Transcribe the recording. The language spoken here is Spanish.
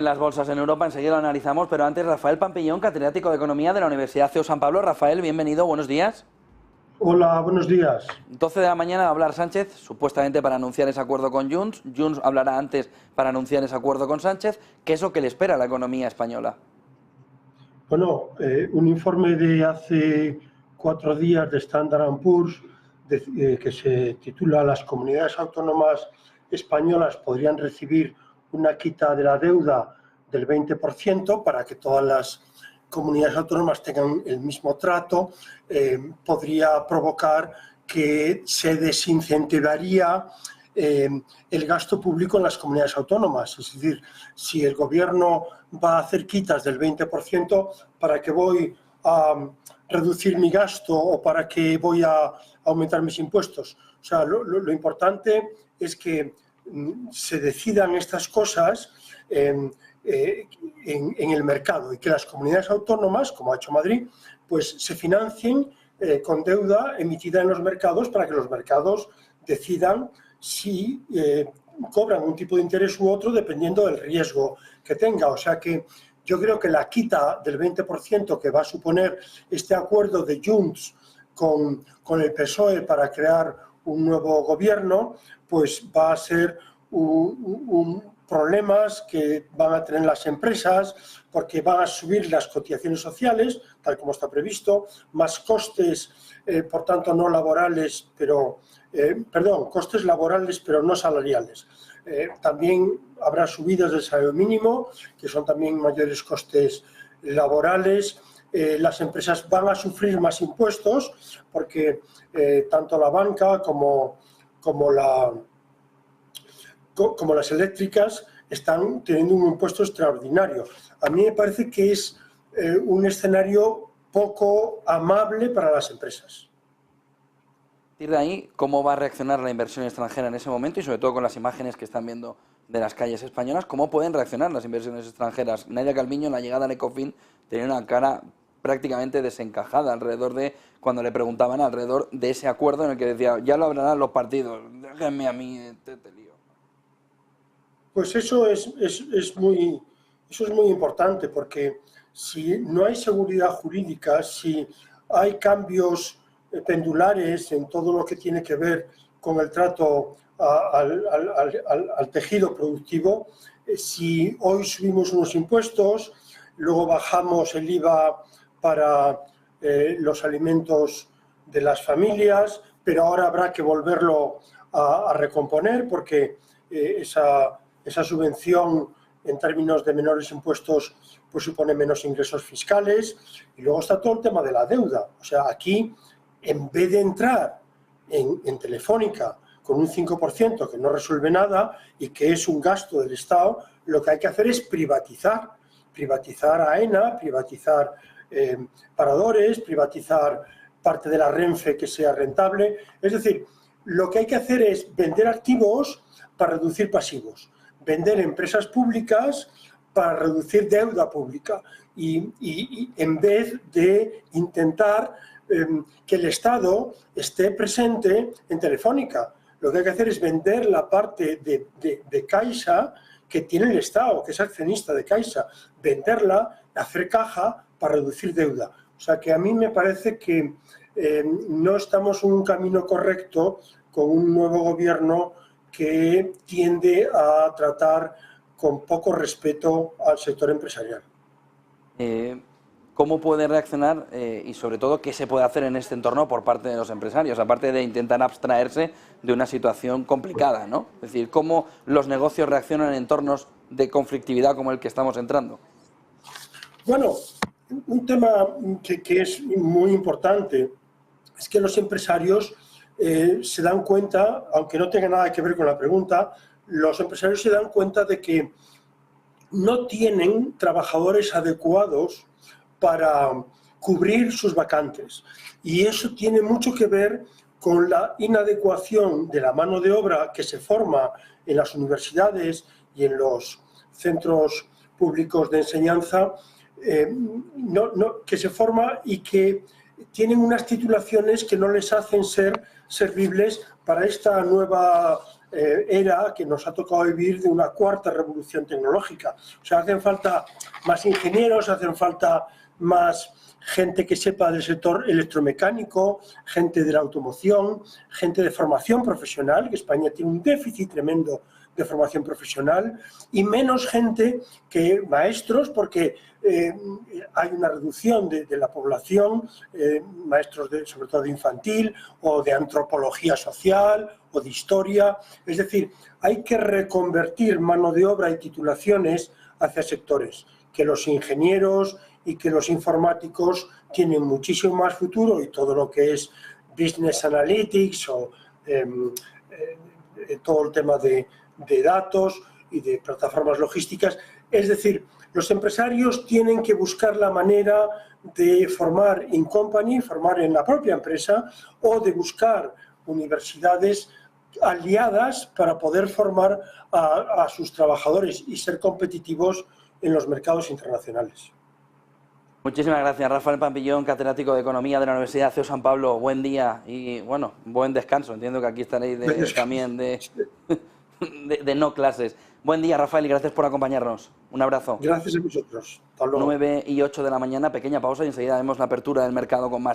Las bolsas en Europa, enseguida lo analizamos, pero antes Rafael Pampillón, catedrático de Economía de la Universidad CEU San Pablo. Rafael, bienvenido, buenos días. Hola, buenos días. 12 de la mañana va a hablar Sánchez, supuestamente para anunciar ese acuerdo con Junts. Junts hablará antes para anunciar ese acuerdo con Sánchez. ¿Qué es lo que le espera a la economía española? Bueno, un informe de hace 4 días de Standard & Poor's que se titula «Las comunidades autónomas españolas podrían recibir una quita de la deuda del 20% para que todas las comunidades autónomas tengan el mismo trato», podría provocar que se desincentivaría el gasto público en las comunidades autónomas. Es decir, si el gobierno va a hacer quitas del 20%, ¿para qué voy a reducir mi gasto o para qué voy a aumentar mis impuestos? O sea, lo importante es que se decidan estas cosas en el mercado y que las comunidades autónomas, como ha hecho Madrid, pues se financien con deuda emitida en los mercados para que los mercados decidan si cobran un tipo de interés u otro dependiendo del riesgo que tenga. O sea que yo creo que la quita del 20% que va a suponer este acuerdo de Junts con el PSOE para crear un nuevo gobierno, pues va a ser problemas que van a tener las empresas porque van a subir las cotizaciones sociales, tal como está previsto, más costes, por tanto no laborales, pero costes laborales pero no salariales. También habrá subidas del salario mínimo, que son también mayores costes laborales. Las empresas van a sufrir más impuestos porque tanto la banca como las eléctricas están teniendo un impuesto extraordinario. A mí me parece que es un escenario poco amable para las empresas. A partir de ahí, ¿cómo va a reaccionar la inversión extranjera en ese momento? Y sobre todo con las imágenes que están viendo de las calles españolas, ¿cómo pueden reaccionar las inversiones extranjeras? Nadia Calviño, en la llegada al Ecofin, tenía una cara prácticamente desencajada alrededor de, cuando le preguntaban alrededor de ese acuerdo en el que decía, ya lo hablarán los partidos, déjenme a mí este lío. Pues eso es muy importante, porque si no hay seguridad jurídica, si hay cambios pendulares en todo lo que tiene que ver con el trato al tejido productivo, si hoy subimos unos impuestos, luego bajamos el IVA para los alimentos de las familias, pero ahora habrá que volverlo a recomponer porque esa subvención en términos de menores impuestos pues supone menos ingresos fiscales. Y luego está todo el tema de la deuda. O sea, aquí, en vez de entrar en Telefónica con un 5% que no resuelve nada y que es un gasto del Estado, lo que hay que hacer es privatizar a AENA, privatizar paradores, privatizar parte de la Renfe que sea rentable. Es decir, lo que hay que hacer es vender activos para reducir pasivos, vender empresas públicas para reducir deuda pública y en vez de intentar que el Estado esté presente en Telefónica. Lo que hay que hacer es vender la parte de Caixa que tiene el Estado, que es accionista de Caixa, venderla, hacer caja para reducir deuda. O sea que a mí me parece que no estamos en un camino correcto con un nuevo gobierno que tiende a tratar con poco respeto al sector empresarial. ¿Cómo puede reaccionar y sobre todo qué se puede hacer en este entorno por parte de los empresarios, aparte de intentar abstraerse de una situación complicada, ¿no? Es decir, ¿cómo los negocios reaccionan en entornos de conflictividad como el que estamos entrando? Bueno, un tema que es muy importante es que los empresarios se dan cuenta, aunque no tenga nada que ver con la pregunta, los empresarios se dan cuenta de que no tienen trabajadores adecuados para cubrir sus vacantes. Y eso tiene mucho que ver con la inadecuación de la mano de obra que se forma en las universidades y en los centros públicos de enseñanza, que se forma y que tienen unas titulaciones que no les hacen ser servibles para esta nueva era que nos ha tocado vivir de una cuarta revolución tecnológica. O sea, hacen falta más ingenieros, hacen falta más gente que sepa del sector electromecánico, gente de la automoción, gente de formación profesional, que España tiene un déficit tremendo de formación profesional, y menos gente que maestros, porque hay una reducción de la población, maestros sobre todo de infantil o de antropología social o de historia. Es decir, hay que reconvertir mano de obra y titulaciones hacia sectores que los ingenieros y que los informáticos tienen muchísimo más futuro, y todo lo que es business analytics o todo el tema de datos y de plataformas logísticas. Es decir, los empresarios tienen que buscar la manera de formar in company, formar en la propia empresa, o de buscar universidades aliadas para poder formar a sus trabajadores y ser competitivos en los mercados internacionales. Muchísimas gracias, Rafael Pampillón, catedrático de Economía de la Universidad CEU San Pablo. Buen día y, bueno, buen descanso. Entiendo que aquí estaréis también de no clases. Buen día, Rafael, y gracias por acompañarnos. Un abrazo. Gracias a vosotros. Hasta luego. 9 y 8 de la mañana, pequeña pausa y enseguida vemos la apertura del mercado con más.